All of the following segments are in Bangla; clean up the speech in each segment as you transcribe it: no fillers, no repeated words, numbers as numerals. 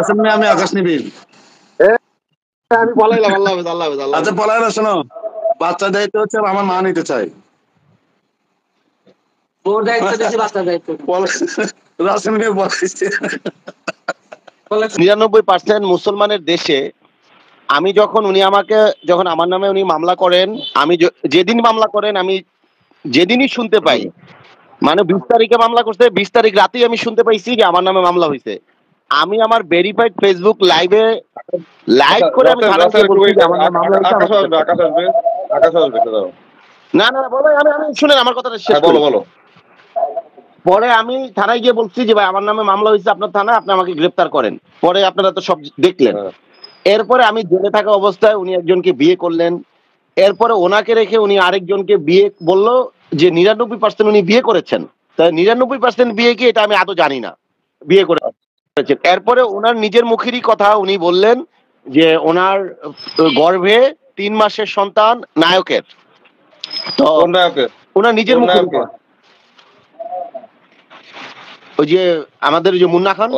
আসেন না, আমি আকাশ নিবিড়। আমি পলাইলাম। আল্লাহ হাফেজ, আল্লাহ হাফেজ, আল্লাহ আচ্ছা হাফেজ। পলায় না, শোনো, বাচ্চা দায়িত্ব হচ্ছে আমার মা নিতে চাই। তোর দায়িত্ব বেশি, বাচ্চার দায়িত্ব। রাসেল মিয়া বলাইছে 99% মুসলমানের দেশে আমি যখন যখন আমার নামে উনি মামলা করেন, আমি যেদিন মামলা করেন, আমি যেদিনই শুনতে পাই, মানে 20 তারিখে মামলা করছে, 20 তারিখ রাতেই আমি শুনতে পাইছি যে আমার নামে মামলা হয়েছে। আমি আমার ভেরিফাইড ফেসবুক লাইভ করে আমি থানায় গিয়ে বলছি যে আমার নামে মামলা হয়েছে। না না বলো, আমি শুনেন আমার কথাটা শেষ করি। বলো। পরে আমি থানায় গিয়ে বলছি যে ভাই আমার নামে মামলা হয়েছে আপনার থানায়, আপনি আমাকে গ্রেফতার করেন। পরে আপনারা তো সব দেখলেন। এরপরে আমি জেলে থাকা অবস্থায় উনি একজনকে বিয়ে করলেন। এরপরে ওনাকে রেখে উনি আরেকজনকে বিয়ে বললো যে 99% উনি বিয়ে করেছেন। তাই 99% বিয়ে কি এটা আমি আদৌ জানি না, বিয়ে করেছেন। এরপরে ওনার নিজের মুখেরই কথা উনি বললেন যে ওনার গর্ভে 3 মাসের সন্তান নায়কের। তো ওনার নিজের মুখের কথা, ওই যে আমাদের যে মুন্না খান,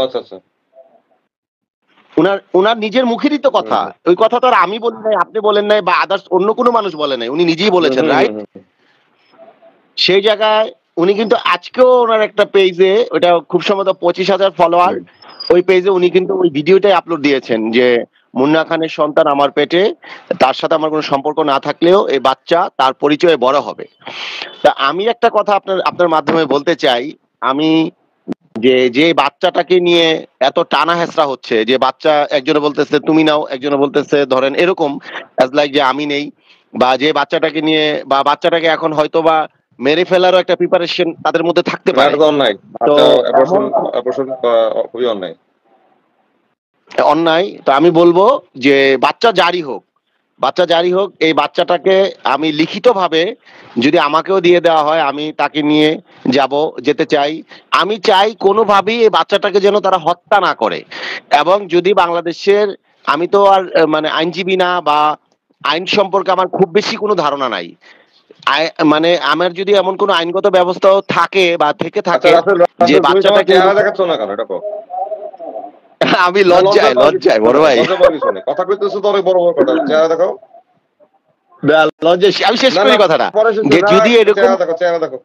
ওনার নিজের মুখেরই তো কথা। ওই কথা তো আর আমি বলি নাই, আপনি বলেন নাই, বা আদার্স অন্য কোনো মানুষ বলে নাই, উনি নিজেই বলেছেন, রাইট? সেই জায়গায় উনি কিন্তু আজকেও ওনার একটা পেজে, ওটা খুব সম্ভবত 25,000 ফলোয়ার, ওই পেজে উনি কিন্তু ওই ভিডিওটাই আপলোড দিয়েছেন যে মুন্না খানের সন্তান আমার পেটে, তার সাথে আমার কোনো সম্পর্ক না থাকলেও এই বাচ্চা তার পরিচয়ে বড় হবে। তা আমি একটা কথা আপনার মাধ্যমে বলতে চাই, আমি যে বাচ্চাটাকে নিয়ে এত টানা হেসরা হচ্ছে, যে বাচ্চা একজনে বলতেছে তুমি নাও, একজনে বলতেছে ধরেন এরকম অ্যাজ লাইক যে আমি নেই, বা যে বাচ্চাটাকে নিয়ে বা বাচ্চাটাকে এখন হয়তো বা মেরে ফেলারও একটা প্রিপারেশন তাদের মধ্যে থাকতে পারে। অন্যায় তো আমি বলবো যে বাচ্চা জারি হোক, এই বাচ্চাটাকে আমি লিখিতভাবে যদি আমাকেও দিয়ে দেওয়া হয়, আমি তাকে নিয়ে যেতে চাই। আমি চাই কোনোভাবেই এই বাচ্চাটাকে যেন তারা হত্যা না করে। এবং যদি বাংলাদেশের, আমি তো আর মানে আইনজীবী না, বা আইন সম্পর্কে আমার খুব বেশি কোনো ধারণা নাই, মানে আমার যদি এমন কোনো আইনগত ব্যবস্থাও থাকে বা থেকে থাকে যে বাচ্চাটাকে, আমি লজ্জায় বড় ভাই কথা কইতেছো তো অনেক বড় বড় কথা, চেহারা দেখাও। আমি শেষ করি কথাটা, যে যদি এরকম চেহারা দেখো,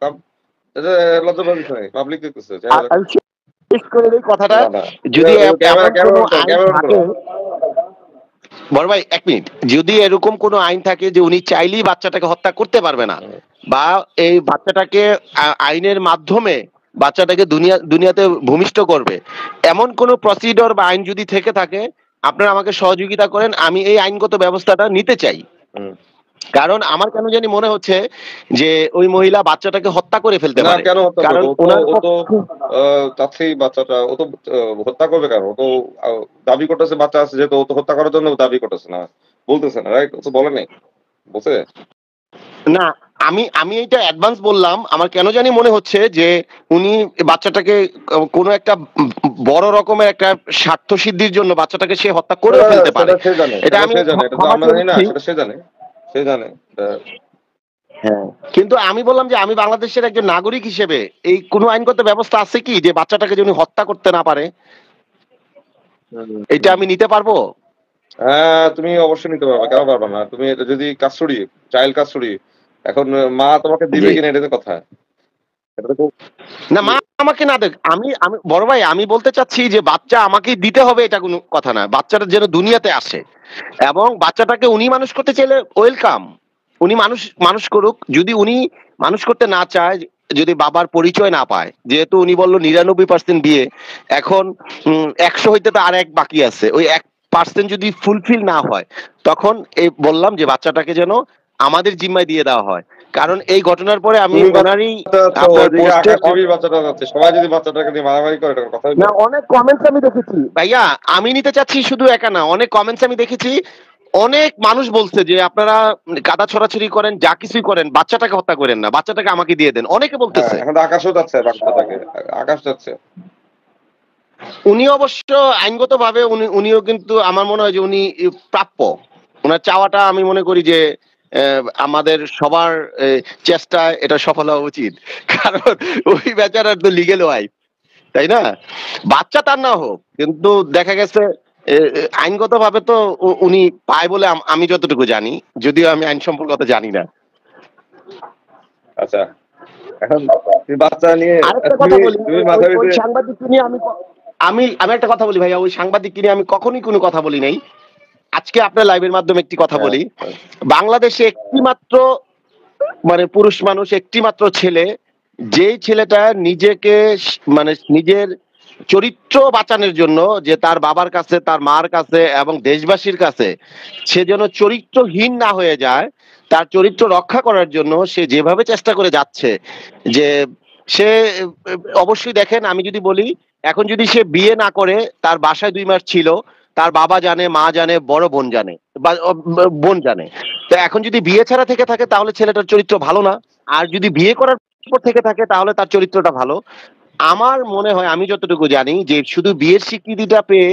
লজ্জা পাবি না, পাবলিক দেখতেছে, আমি শেষ করে দেই কথাটা। যদি বড় ভাই 1 মিনিট, যদি এরকম কোনো আইন থাকে যে উনি চাইলেই বাচ্চাটাকে হত্যা করতে পারবে না, বা এই বাচ্চাটাকে আইনের মাধ্যমে বাচ্চাটাকে দুনিয়াতে ভূমিষ্ঠ করবে, এমন কোন প্রসিডিওর বা আইন যদি থেকে থাকে, আপনারা আমাকে সহযোগিতা করেন, আমি এই আইনগত ব্যবস্থাটা নিতে চাই। কারণ আমার কেন জানি মনে হচ্ছে যে ওই মহিলা বাচ্চাটাকে হত্যা করে ফেলতে পারে। কারণ বাচ্চাটা ও তো হত্যা করবে, কারণ ও তো দাবি করতেছে বাচ্চা আছে, যেহেতু ও তো হত্যা করার জন্য দাবি করতেছে না, বলতেছে না, রাইট? ও তো বলে নাই, বলছে না। আমি এটা অ্যাডভান্স বললাম, আমার কেন জানি মনে হচ্ছে যে উনি বাচ্চাটাকে কোনো একটা বড় রকমের একটা স্বার্থ সিদ্ধির জন্য বাচ্চাটাকে সে হত্যা করে ফেলতে পারে। এটা আমি সে জানে। হ্যাঁ, কিন্তু আমি বললাম যে আমি বাংলাদেশের একজন নাগরিক হিসেবে এই কোন আইনগত ব্যবস্থা আছে কি যে বাচ্চাটাকে যদি হত্যা করতে না পারে, এটা আমি নিতে পারবো? হ্যাঁ, তুমি অবশ্যই নিতে পারবে, কেন পারবে না? তুমি যদি কাস্টডি, চাইল্ড কাস্টডি, এখন মা তোমাকে দিবে কিনা এটা তো কথা। না, মা আমাকে না দেখ, আমি বড় ভাই আমি বলতে চাচ্ছি যে বাচ্চা আমাকে দিতে হবে এটা কোনো কথা না, বাচ্চাটা যেন দুনিয়াতে আসে, এবং বাচ্চাটাকে উনি মানুষ করতে চাইলে ওয়েলকাম, উনি মানুষ করুক। যদি উনি মানুষ করতে না চায়, যদি বাবার পরিচয় না পায়, যেহেতু উনি বললো 99% বিয়ে, এখন 100 হইতে তো আর 1 বাকি আছে, ওই 1% যদি ফুলফিল না হয়, তখন এই বললাম যে বাচ্চাটাকে যেন আমাদের জিম্মায় দিয়ে দেওয়া হয়। কারণ এই ঘটনার পরে আমি ওনারই সবাই যদি বাচ্চাটাকে নিয়ে মারামারি করে কথা না, অনেক কমেন্টস আমি দেখেছি ভাইয়া, আমি নিতে চাচ্ছি শুধু একা না, অনেক কমেন্টস আমি দেখেছি, অনেক মানুষ বলছে যে আপনারা কাদা ছড়াছড়ি করেন, যা কিছুই করেন, বাচ্চাটাকে হত্যা করেন না, বাচ্চাটাকে আমাকে দিয়ে দেন, অনেকে বলতেছে। এখন আকাশও যাচ্ছে, বাচ্চাটাকে আকাশ যাচ্ছে। উনি অবশ্য আইনগত ভাবে উনিও কিন্তু আমার মনে হয় যে উনি প্রাপ্য, ওনার চাওয়াটা আমি মনে করি যে আমাদের সবার চেষ্টায় এটা সফল হওয়া উচিত, কারণ ওই বেচারার তো লিগেল ওয়াইফ, তাই না? বাচ্চা তার না হোক, কিন্তু দেখা গেছে আইনগত ভাবে তো উনি পায় বলে আমি যতটুকু জানি, যদিও আমি আইন সম্পর্কে অত জানি না। আচ্ছা, এখন তুমি বাচ্চা নিয়ে আরেকটা কথা বলি, তুমি মাথা ওই ভিতরে সাংবাদিককে নিয়ে আমি আমি একটা কথা বলি ভাইয়া, ওই সাংবাদিককে নিয়ে আমি কখনোই কোনো কথা বলি নাই। আজকে আপনার লাইভের মাধ্যমে একটি কথা বলি। বাংলাদেশে একটি মাত্র মানে পুরুষ মানুষ, একটি মাত্র ছেলে, যেই ছেলেটা নিজেকে মানে নিজের চরিত্র বাঁচানোর জন্য, যে তার বাবার কাছে, তার মার কাছে এবং দেশবাসীর কাছে সে যেন চরিত্রহীন না হয়ে যায়, তার চরিত্র রক্ষা করার জন্য সে যেভাবে চেষ্টা করে যাচ্ছে, যে সে অবশ্যই দেখেন, আমি যদি বলি এখন যদি সে বিয়ে না করে, তার বাসায় 2 মাস ছিল, তার বাবা জানে, মা জানে, বড় বোন জানে বা বোন জানে, তো এখন যদি বিয়ে ছাড়া থেকে থাকে তাহলে ছেলেটার চরিত্র ভালো না, আর যদি বিয়ে করার পর থেকে থাকে তাহলে তার চরিত্রটা ভালো। আমার মনে হয়, আমি যতটুকু জানি, যে শুধু বিয়ের স্বীকৃতিটা পেয়ে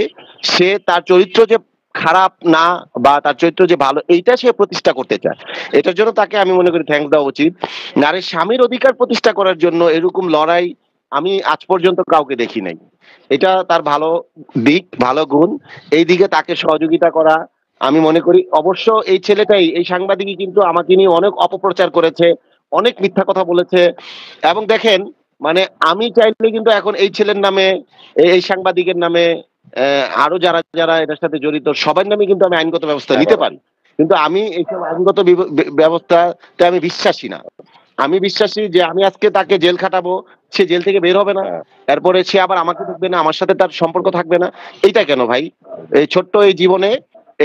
সে তার চরিত্র যে খারাপ না বা তার চরিত্র যে ভালো, এইটা সে প্রতিষ্ঠা করতে চায়। এটার জন্য তাকে আমি মনে করি থ্যাঙ্কস দেওয়া উচিত। নারীর স্বামীর অধিকার প্রতিষ্ঠা করার জন্য এরকম লড়াই আমি আজ পর্যন্ত কাউকে দেখি নাই। এটা তার ভালো দিক, ভালো গুণ, এই দিকে তাকে সহযোগিতা করা আমি মনে করি। অবশ্য এই ছেলেটাই, এই সাংবাদিকই কিন্তু আমাকে নিয়ে অনেক অপপ্রচার করেছে, অনেক মিথ্যা কথা বলেছে। এবং দেখেন, মানে আমি চাইলে কিন্তু এখন এই ছেলের নামে, এই সাংবাদিকের নামে, আরো যারা যারা এটার সাথে জড়িত সবার নামে কিন্তু আমি আইনগত ব্যবস্থা নিতে পারি, কিন্তু আমি এইসব আইনগত ব্যবস্থাতে আমি বিশ্বাসী না। আমি বিশ্বাসী যে আমি আজকে তাকে জেল খাটাবো, সে জেল থেকে বের হবে না, এরপরে সে আবার আমাকে দেখবে না, আমার সাথে তার সম্পর্ক থাকবে না। এইটা কেন ভাই? এই ছোট্ট এই জীবনে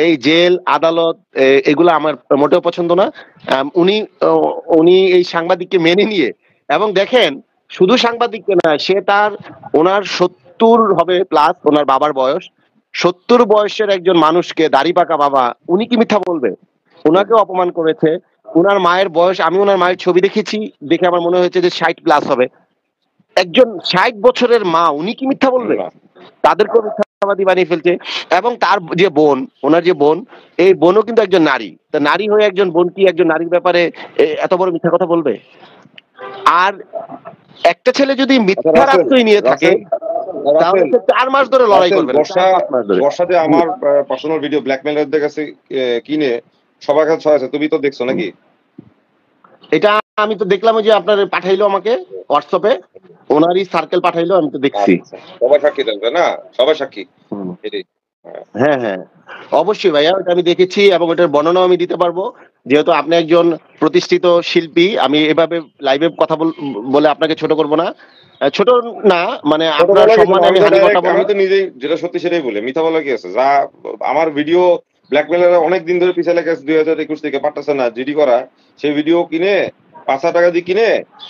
এই জেল আদালত এগুলো আমার মোটেও পছন্দ না। উনি উনি এই সাংবাদিককে মেনে নিয়ে, এবং দেখেন শুধু সাংবাদিককে না, সে তার ওনার 70 হবে প্লাস, ওনার বাবার বয়স 70 বয়সের একজন মানুষকে, দাড়ি পাকা বাবা, উনি কি মিথ্যা বলবে? ওনাকে অপমান করেছে। ওনার মায়ের বয়স, আমি ওনার মায়ের ছবি দেখেছি, দেখে আমার মনে হয়েছে যে 60 প্লাস হবে। একজন 60 বছরের মা, উনি কি মিথ্যা বলবে? তাদেরকেও মিথ্যাবাদী বানিয়ে ফেলছে। এবং তার যে বোন, ওনার যে বোন, এই বোনও কিন্তু একজন নারী। তা নারী হয়ে একজন বোন কি একজন নারীর ব্যাপারে এত বড় মিথ্যা কথা বলবে? আর একটা ছেলে যদি মিথ্যার আশ্রয় নিয়ে থাকে তাহলে সে 4 মাস ধরে লড়াই করবে। বর্ষাতে আমার পার্সোনাল ভিডিও ব্ল্যাকমেইলারদের কাছে কিনে সবার কাছে ছড়াইছে, তুমি তো দেখছো নাকি? এটা আমি তো দেখলাম, যে আপনার পাঠাইলো আমাকে হোয়াটসঅ্যাপে, ওনারই সার্কেল পাঠাইলো, আমি তো দেখছি। সবাই সাক্ষী থাকবে না, সবাই সাক্ষী। হ্যাঁ হ্যাঁ, অবশ্যই ভাইয়া, ওটা আমি দেখেছি এবং এটার বর্ণনাও আমি দিতে পারবো, যেহেতু আপনি একজন প্রতিষ্ঠিত শিল্পী। আমি এভাবে লাইভে কথা বলে আপনাকে ছোট করব না, ছোট না, মানে আপনার সম্মানে আমি হানি কথা বলবো। আমি তো নিজেই যেটা সত্যি সেটাই বলি, মিথ্যা বলা কি আছে? যা আমার ভিডিও ব্ল্যাকমেইলাররা অনেক দিন ধরে পিছালে গেছে, 2021 থেকে পারতেছে না জিডি করা, সেই ভিডিও কিনে 5,000 টাকা দিয়ে কিনে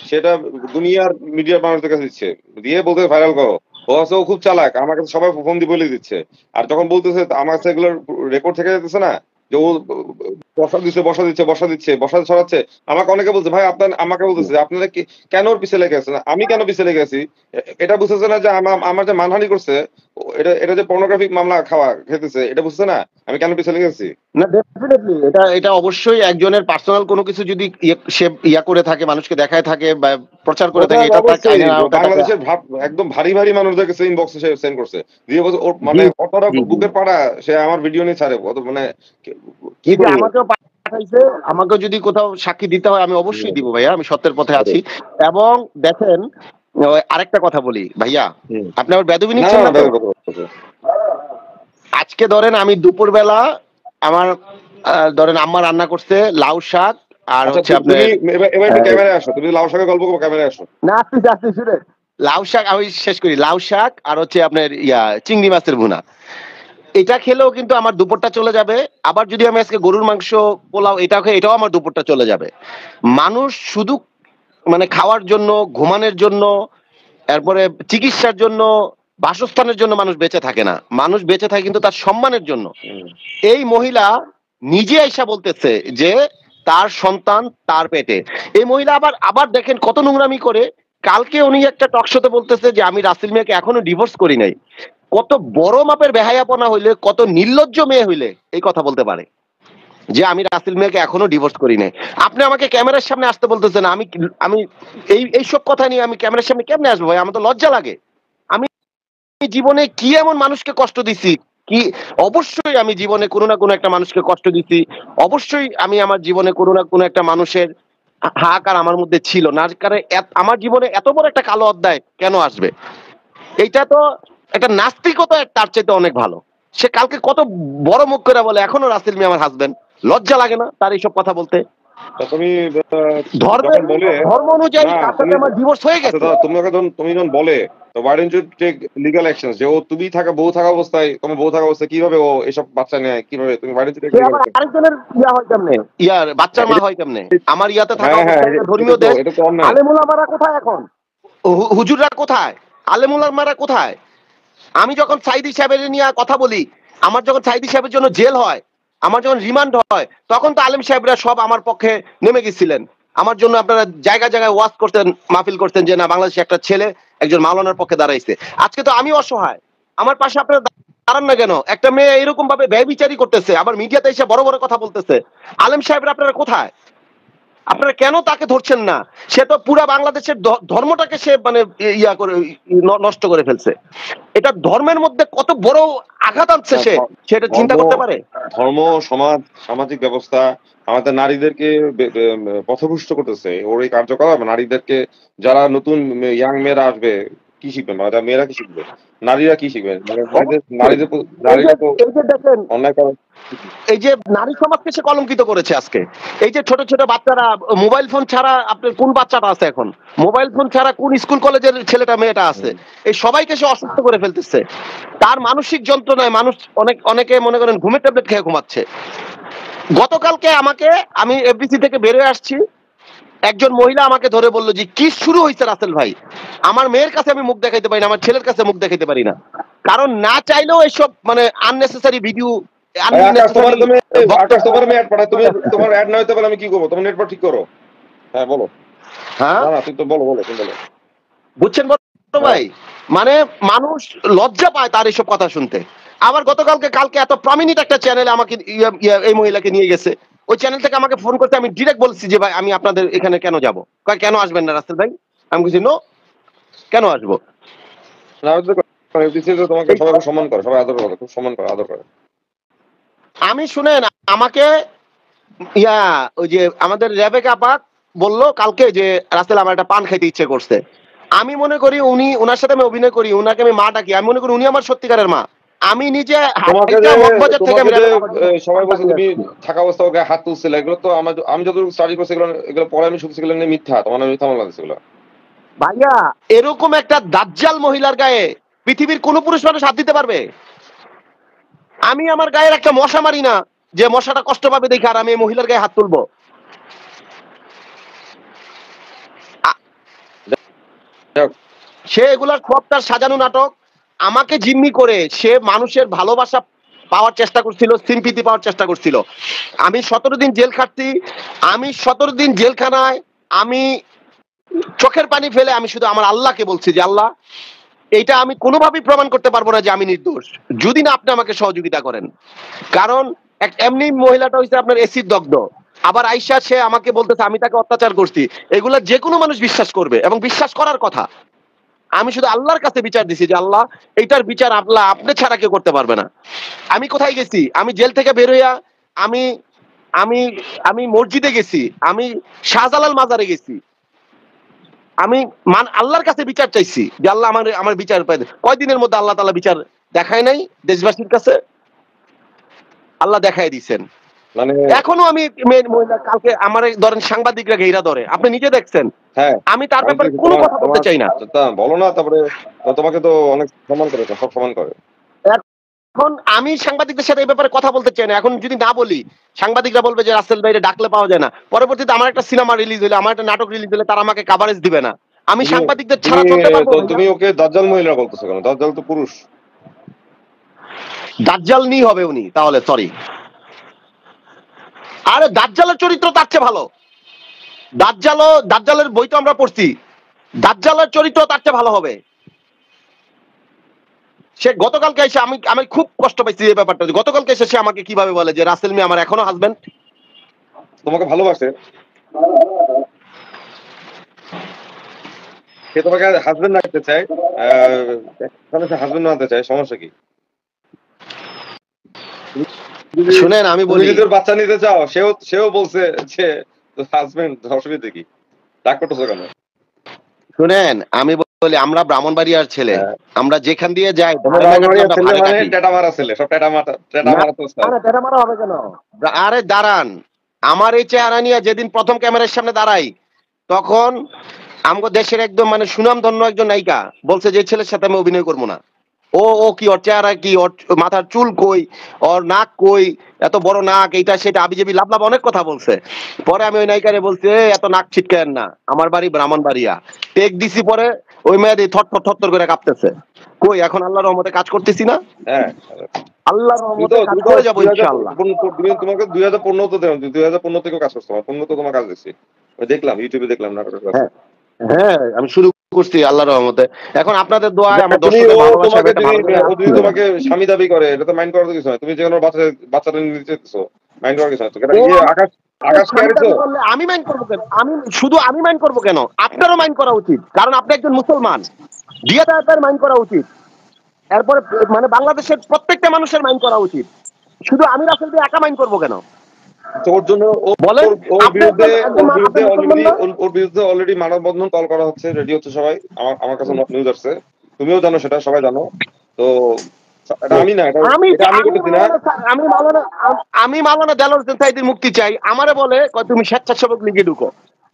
সেটা দুনিয়ার মিডিয়ার মানুষদের কাছে দিচ্ছে, দিয়ে বলতে ভাইরাল করো। ও খুব চালাক, আমার কাছে সবাই ফোন দিয়ে বলে দিচ্ছে। আর যখন বলতেছে আমার কাছে এগুলোর রেকর্ড থেকে যেতেছে না, যে ও বসা ছড়াচ্ছে, আমাকে অনেকে বলছে, ভাই আপনার, আমাকে বলতেছে আপনারা কি কেন ওর পিছে লেগে আছেন? আমি কেন পিছে লেগে আছি? এটা বুঝতেছে না যে আমার যে মানহানি করছে, এটা যে পর্নোগ্রাফিক মামলা খেতেছে, এটা বুঝছে না আমি কেন পিছে লেগে আছি। না, ডেফিনেটলি এটা অবশ্যই একজনের পার্সোনাল কোনো কিছু যদি সে করে থাকে, মানুষকে দেখায় থাকে বা প্রচার করে থাকে, এটা বাংলাদেশের একদম ভারী ভারী মানুষদের কাছে ইনবক্সে সে সেন্ড করছে, দিয়ে বলছে ওর মানে কতটা বুকের পাড়া, সে আমার ভিডিও নিয়ে ছাড়ে, কত মানে কি আমাকেও পাঠাইছে। আমাকেও যদি কোথাও সাক্ষী দিতে হয় আমি অবশ্যই দিব ভাইয়া, আমি সত্যের পথে আছি। এবং দেখেন, আরেকটা কথা বলি ভাইয়া, আপনি আমার বেদবি নিচ্ছেন না? আজকে ধরেন আমি দুপুরবেলা আমার ধরেন আম্মা রান্না করছে লাউ শাক, আর হচ্ছে আপনি এবার ক্যামেরায় আসো, তুমি লাউ শাকের গল্প করো, ক্যামেরায় আসো না, আপনি শুনে লাউ শাক আমি শেষ করি। লাউ শাক আর হচ্ছে আপনার চিংড়ি মাছের ভুনা, এটা খেলেও কিন্তু আমার দুপুরটা চলে যাবে। আবার যদি আমি আজকে গরুর মাংস পোলাও এটা খাই, এটাও আমার দুপুরটা চলে যাবে। মানুষ শুধু মানে খাওয়ার জন্য, ঘুমানোর জন্য, এরপরে চিকিৎসার জন্য, বাসস্থানের জন্য মানুষ বেঁচে থাকে না। মানুষ বেঁচে থাকে কিন্তু তার সম্মানের জন্য। এই মহিলা নিজে আইসা বলতেছে যে তার সন্তান তার পেটে। এই মহিলা আবার দেখেন কত নোংরামি করে। কালকে উনি একটা টক শোতে বলতেছে যে আমি রাসেল মিয়াকে এখনো ডিভোর্স করি নাই। কত বড় মাপের বেহায়াপনা হইলে, কত নির্লজ্জ মেয়ে হইলে এই কথা বলতে পারে যে আমি রাসেল মিয়াকে এখনো ডিভোর্স করি নাই। আপনি আমাকে ক্যামেরার সামনে আসতে বলতেছেন, আমি এইসব কথা নিয়ে আমি ক্যামেরার সামনে কেমনে আসবো ভাই? আমার তো লজ্জা লাগে। জীবনে কি এমন মানুষকে কষ্ট দিছি, কি অবশ্যই আমি জীবনে কোনো না কোনো একটা মানুষকে কষ্ট দিছি, অবশ্যই আমি আমার জীবনে কোনো না কোনো একটা মানুষের হাহাকার আমার মধ্যে ছিল না, কারণ আমার জীবনে এত বড় একটা কালো অধ্যায় কেন আসবে? এইটা তো একটা নাস্তিকতা তার চাইতে অনেক ভালো। সে কালকে কত বড় মুখ করে বলে এখনো রাসেল মিয়া আমার হাজবেন্ড, লজ্জা লাগে না তার এইসব কথা বলতে? তুমি ধর্মের বলে ধর্ম অনুযায়ী তার সাথে আমার ডিভোর্স হয়ে গেছে। তুমি যখন বলে তো why don't you take legal actions? যে ও তুমি বউ থাকা অবস্থায়, তোমার বউ থাকা অবস্থায় কিভাবে ও এসব বাচ্চা নেয়, কিভাবে তুমি why don't you take legal action? আরেকজনের ইয়া হয় কেমনে, ইয়ার বাচ্চার মা হয় কেমনে? আমার ইয়াতে থাকা অবস্থায় ধর্মীয় দেশ, আলেমুলামারা কোথায় এখন? হুজুররা কোথায়? আলেমুলামারা কোথায়? আমি যখন সাইদি সাহেবের নিয়ে কথা বলি, আমার যখন সাইদি সাহেবের জন্য জেল হয়, আমার যখন রিমান্ড হয়, তখন তো আলেম সাহেবরা সব আমার পক্ষে নেমে গেছিলেন। আমার জন্য আপনারা জায়গায় জায়গায় ওয়াজ করতেন, মাহফিল করতেন যে না বাংলাদেশে একটা ছেলে একজন মাওলানার পক্ষে দাঁড়াইছে। আজকে তো আমি অসহায়, আমার পাশে আপনারা দাঁড়ান না কেন? একটা মেয়ে এরকম ভাবে ব্যয়বিচারী করতেছে, আবার মিডিয়াতে এসে বড় বড় কথা বলতেছে। আলেম সাহেবরা আপনারা কোথায়? আপনারা কেন তাকে ধরছেন না? সে তো পুরা বাংলাদেশের ধর্মটাকে সে মানে ইয়া করে নষ্ট করে ফেলছে। এটা ধর্মের মধ্যে কত বড় আঘাত আনছে সে, সেটা চিন্তা করতে পারে? ধর্ম, সমাজ, সামাজিক ব্যবস্থা আমাদের নারীদেরকে পথভ্রষ্ট করতেছে। ওর এই কার্যকলাপ নারীদেরকে, যারা নতুন ইয়াং মেয়েরা আসবে কি শিখবে? মানে মেয়েরা কি শিখবে? নারীরা কি শিখবে? নারীরা তো অন্যায় করে। এই যে নারী সমাজকে সে কলঙ্কিত করেছে আজকে। এই যে ছোট ছোট বাচ্চারা মোবাইল ফোন ছাড়া, আপনার কোন বাচ্চাটা আছে এখন মোবাইল ফোন ছাড়া? কোন স্কুল কলেজের ছেলেটা মেয়েটা আছে? এই সবাইকে সে অসুস্থ করে ফেলতেছে। তার মানসিক যন্ত্রণায় মানুষ অনেকে মনে করেন ঘুমের ট্যাবলেট খেয়ে ঘুমাচ্ছে। গতকালকে আমি এফডিসি থেকে বেরোয় আসছি, একজন মহিলা আমাকে ধরে বললো যে কি শুরু হয়েছে রাসেল ভাই, আমার মেয়ের কাছে আমি মুখ দেখাইতে পারি না, আমার ছেলের কাছে মুখ দেখাইতে পারি না, কারণ না চাইলেও এইসব মানে আননেসেসারি ভিডিও। তোমার অ্যাড না হইতে পারে আমি কি করবো? তোমার নেটওয়ার্ক ঠিক করো। হ্যাঁ বলো। হ্যাঁ তুই তো বলো তুমি বলো। বুঝছেন ভাই, মানে মানুষ লজ্জা পায় তার এইসব কথা শুনতে। আবার কালকে এত প্রমিনেন্ট একটা চ্যানেলে আমাকে এই মহিলাকে নিয়ে গেছে, ওই চ্যানেল থেকে আমাকে ফোন করতে, আমি ডিরেক্ট বলছি যে ভাই আমি আপনাদের এখানে কেন যাব? কেন আসবেন না রাসেল ভাই? আমি বলছি নো, কেন আসবো? তোমাকে সবাই সম্মান করে, সবাই আদর করে, খুব সম্মান করে, আদর করে। আমি শুনেন, আমাকে ওই যে আমাদের রেবেকা আপা বললো কালকে যে রাসেল আমার একটা পান খাইতে ইচ্ছে করছে। আমি মনে করি ওনার সাথে আমি অভিনয় করি, ওনাকে আমি মা ডাকি, আমি মনে করি উনি আমার সত্যিকারের মা। আমি নিজে সবাই বলছে তুমি থাকা অবস্থা ওকে হাত তুলছিল, এগুলো তো আমি যত স্টাডি করছি এগুলো পরে আমি শুনছি এগুলো মিথ্যা, তোমার মিথ্যা মনে লাগছে এগুলো। ভাইয়া এরকম একটা দাজ্জাল মহিলার গায়ে পৃথিবীর কোন পুরুষ মানুষ হাত দিতে পারবে? আমি আমার গায়ের একটা মশা মারি না যে মশাটা কষ্ট পাবে দেখে আর আমি এই মহিলার গায়ে হাত তুলবো? সে এগুলার সব তার সাজানো নাটক। আমাকে জিম্মি করে সে মানুষের ভালোবাসা পাওয়ার চেষ্টা করছিল, সিম্পিতি পাওয়ার চেষ্টা করছিল। আমি 17 দিন জেল খাটছি, আমি 17 দিন জেলখানায় আমি চোখের পানি ফেলে আমি শুধু আমার আল্লাহকে বলছি যে আল্লাহ, এইটা আমি কোনোভাবেই প্রমাণ করতে পারবো না যে আমি নির্দোষ, যদি না আপনি আমাকে সহযোগিতা করেন। কারণ এমনি মহিলাটা হচ্ছে আপনার এসিড দগ্ধ, আবার আইসা সে আমাকে বলতেছে আমি তাকে অত্যাচার করছি। এগুলা যে কোনো মানুষ বিশ্বাস করবে এবং বিশ্বাস করার কথা। আমি শুধু আল্লাহর কাছে বিচার দিছি যে আল্লাহ, এইটার বিচার আল্লাহ আপনি ছাড়া কেউ করতে পারবে না। আমি কোথায় গেছি? আমি জেল থেকে বের হইয়া আমি আমি আমি মসজিদে গেছি, আমি শাহজালাল মাজারে গেছি, আমি আল্লাহর কাছে বিচার চাইছি যে আল্লাহ আমার বিচার পাই। কয়দিনের মধ্যে আল্লাহ তাআলা বিচার দেখায় নাই দেশবাসীর কাছে? আল্লাহ দেখায় দিয়েছেন। মানে এখনো আমি মহিলা কালকে আমার ধরেন সাংবাদিকরা ঘেরা ধরে, আপনি নিজে দেখছেন। হ্যাঁ, আমি তার ব্যাপারে কোনো কথা বলতে চাই না। বলো না, তারপরে তোমাকে তো অনেক সম্মান করে, সব সম্মান করে। এখন আমি সাংবাদিকদের সাথে এই ব্যাপারে কথা বলতে চাই না। এখন যদি না বলি সাংবাদিকরা বলবে যে রাসেল ভাইরে ডাকলে পাওয়া যায় না। পরবর্তীতে আমার একটা সিনেমা রিলিজ হলে, আমার একটা নাটক রিলিজ হলে তারা আমাকে কভারেজ দিবে না। আমি সাংবাদিকদের ছাড়া চলতে পারবো না। তুমি ওকে দাজ্জাল মহিলা বলতেছো কেন? দাজ্জাল তো পুরুষ। দাজ্জাল নি হবে উনি তাহলে, সরি। আরে দাজ্জালের চরিত্র তার চেয়ে ভালো। দাজ্জালের বই তো আমরা পড়ছি, দাজ্জালের চরিত্র তার চেয়ে ভালো হবে। সে গতকালকে এসে আমি খুব কষ্ট পাইছি এই ব্যাপারটা। গতকালকে এসে সে আমাকে কিভাবে বলে যে রাসেল মিয়া আমার এখনো হাজবেন্ড, তোমাকে ভালোবাসে। সে তোমাকে হাজবেন্ড রাখতে চায়, হাজবেন্ড আনতে চায়, সমস্যা কি? শুনেন আমি তুমি বলি, যদি ওর বাচ্চা নিতে চাও, সেও বলছে যে হাজবেন্ড, অসুবিধা কি? রাগ করতেছো কেন? শুনেন আমি বলি, আমরা ব্রাহ্মণবাড়িয়ার ছেলে, হ্যাঁ। আমরা যেখান দিয়ে যাই তোমরা ধারে ব্রাহ্মণবাড়িয়ার আমরা ছেলে ভাড়ে মানে কাটি। টেটা মারা ছেলে, সব টেটা মারা তো স্যার। টেটা মারা হবে কেন? আরে দাঁড়ান, আমার এই চেহারা নিয়ে যেদিন প্রথম ক্যামেরার সামনে দাঁড়াই, তখন আমগো দেশের একদম মানে সুনামধন্য একজন নায়িকা বলছে যে এই ছেলের সাথে আমি অভিনয় করবো না। ও কি, ওর চেহারা কি, ওর মাথার চুল কই, ওর নাক কই, এত বড় নাক, এইটা সেটা আবিজাবি লাভ লাভ অনেক কথা বলছে। পরে আমি ওই নায়িকারে বলছি, এত নাক ছিটকেন না, আমার বাড়ি ব্রাহ্মণবাড়িয়া। টেক দিছি, পরে ওই মেয়েদি থর করে কাঁপতেছে। কই এখন আল্লাহর রহমতে কাজ করতেছি না, হ্যাঁ, আল্লাহর রহমতে কাজ করে যাবো ইনশাআল্লাহ। তোমাকে 2015 তো দেন, 2015 থেকেও কাজ করছো, 15 তো তোমার কাজ দিচ্ছি, দেখলাম ইউটিউবে, দেখলাম নাটকের কাজ। হ্যাঁ আমি শুরু করছি আল্লাহর রহমতে। এখন আপনাদের দোয়ায় আমার তুমি দর্শকের ভালোবাসা তোমাকে একটা ভালো জায়গায় যদি আসছি। তোমাকে স্বামী দাবি করে, এটা তো মাইন্ড করার কিছু নয়। তুমি যেখানে বাচ্চাটা নিতে চাইছো, মাইন্ড করার কিছু নয়। ও আকাশ কে হারিয়েছো? করলে আমি মাইন্ড করবো কেন? আমি মাইন্ড করবো কেন? আপনারও মাইন্ড করা উচিত, কারণ আপনি একজন মুসলমান। বিয়ে দেওয়ার মাইন্ড করা উচিত। এরপরে মানে বাংলাদেশের প্রত্যেকটা মানুষের মাইন্ড করা উচিত। শুধু আমি রাসেল দিয়ে একা মাইন্ড করবো কেন? ওর জন্য বলেন, ওর বিরুদ্ধে মুসলমান না? অলরেডি মানববন্ধন কল করা হচ্ছে, রেডি হচ্ছে সবাই। আমার কাছে নিউজ আসছে, তুমিও জানো, সেটা সবাই জানো। তো এটা আমি না, এটা আমি করতেছি না। আমি মাওলানা দেলোয়ার হোসেন সাঈদীর মুক্তি চাই। আমারে বলে কয় তুমি স্বেচ্ছাসেবক লীগে ঢুকো।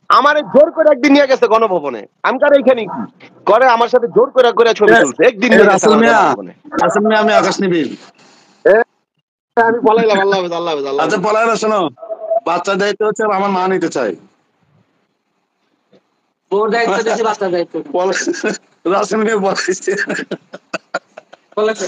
আমারে জোর করে একদিন নিয়ে গেছে গণভবনে। আমি কার এইখানে কি করে, আমার সাথে জোর করে ছবি তুলছে, একদিন নিয়ে গেছে রাসেল আমার মিয়া, গণভবনে। রাসেল মিয়া, আমি আকাশ নিবিন। আমি পলাইলাম, আল্লাহ হাফেজ, আল্লাহ হাফেজ, আল্লাহ আচ্ছা হাফেজ। পলায় না, শোনো, বাচ্চার দায়িত্ব হচ্ছে আমার মা নিতে চাই। তোর দায়িত্ব দিছি বাচ্চার দায়িত্ব। রাসেল মিয়া বলাইছে। বলেছে